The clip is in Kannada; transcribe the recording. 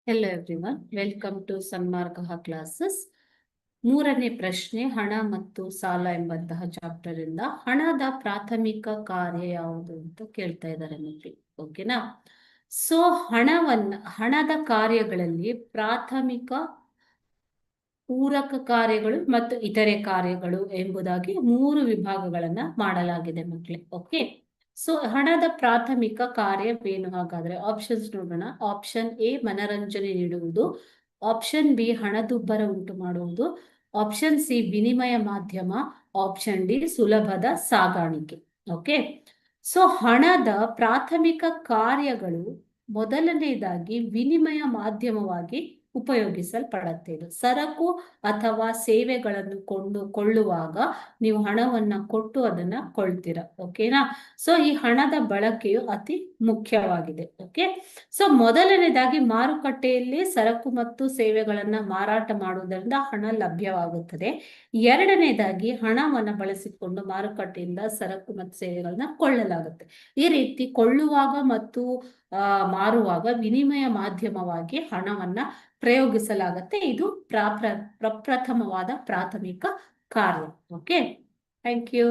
Hello everyone, welcome to Sanmarga classes. ಮೂರನೇ ಪ್ರಶ್ನೆ, ಹಣ ಮತ್ತು ಸಾಲ ಎಂಬಂತಹ ಚಾಪ್ಟರ್ ಇಂದ ಹಣದ ಪ್ರಾಥಮಿಕ ಕಾರ್ಯ ಯಾವುದು ಅಂತ ಕೇಳ್ತಾ ಇದ್ದಾರೆ ಮಕ್ಕಳು. ಓಕೆನಾ? ಸೊ ಹಣದ ಕಾರ್ಯಗಳಲ್ಲಿ ಪ್ರಾಥಮಿಕ, ಪೂರಕ ಕಾರ್ಯಗಳು ಮತ್ತು ಇತರೆ ಕಾರ್ಯಗಳು ಎಂಬುದಾಗಿ 3 ವಿಭಾಗಗಳನ್ನ ಮಾಡಲಾಗಿದೆ ಮಕ್ಕಳೇ. ಓಕೆ, ಸೊ ಹಣದ ಪ್ರಾಥಮಿಕ ಕಾರ್ಯವೇನು? ಹಾಗಾದ್ರೆ ಆಪ್ಷನ್ಸ್ ನೋಡೋಣ. ಆಪ್ಷನ್ ಎ ಮನರಂಜನೆ ನೀಡುವುದು, ಆಪ್ಷನ್ ಬಿ ಹಣದುಬ್ಬರ ಉಂಟು ಮಾಡುವುದು, ಆಪ್ಷನ್ ಸಿ ವಿನಿಮಯ ಮಾಧ್ಯಮ, ಆಪ್ಷನ್ ಡಿ ಸುಲಭದ ಸಾಗಾಣಿಕೆ. ಓಕೆ, ಸೊ ಹಣದ ಪ್ರಾಥಮಿಕ ಕಾರ್ಯಗಳು ಮೊದಲನೇದಾಗಿ ವಿನಿಮಯ ಮಾಧ್ಯಮವಾಗಿ ಉಪಯೋಗಿಸಲ್ಪಡುತ್ತೆ. ಇದು ಸರಕು ಅಥವಾ ಸೇವೆಗಳನ್ನು ಕೊಳ್ಳುವಾಗ ನೀವು ಹಣವನ್ನ ಕೊಟ್ಟು ಅದನ್ನ ಕೊಳ್ತೀರಾ. ಓಕೆನಾ? ಸೊ ಈ ಹಣದ ಬಳಕೆಯು ಅತಿ ಮುಖ್ಯವಾಗಿದೆ. ಓಕೆ, ಸೊ ಮೊದಲನೇದಾಗಿ ಮಾರುಕಟ್ಟೆಯಲ್ಲಿ ಸರಕು ಮತ್ತು ಸೇವೆಗಳನ್ನ ಮಾರಾಟ ಮಾಡುವುದರಿಂದ ಹಣ ಲಭ್ಯವಾಗುತ್ತದೆ. ಎರಡನೇದಾಗಿ ಹಣವನ್ನ ಬಳಸಿಕೊಂಡು ಮಾರುಕಟ್ಟೆಯಿಂದ ಸರಕು ಮತ್ತು ಸೇವೆಗಳನ್ನ ಕೊಳ್ಳಲಾಗುತ್ತೆ. ಈ ರೀತಿ ಕೊಳ್ಳುವಾಗ ಮತ್ತು ಮಾರುವಾಗ ವಿನಿಮಯ ಮಾಧ್ಯಮವಾಗಿ ಹಣವನ್ನ ಪ್ರಯೋಗಿಸಲಾಗುತ್ತೆ. ಇದು ಪ್ರಪ್ರಥಮವಾದ ಪ್ರಾಥಮಿಕ ಕಾರ್ಯ. Okay, thank you.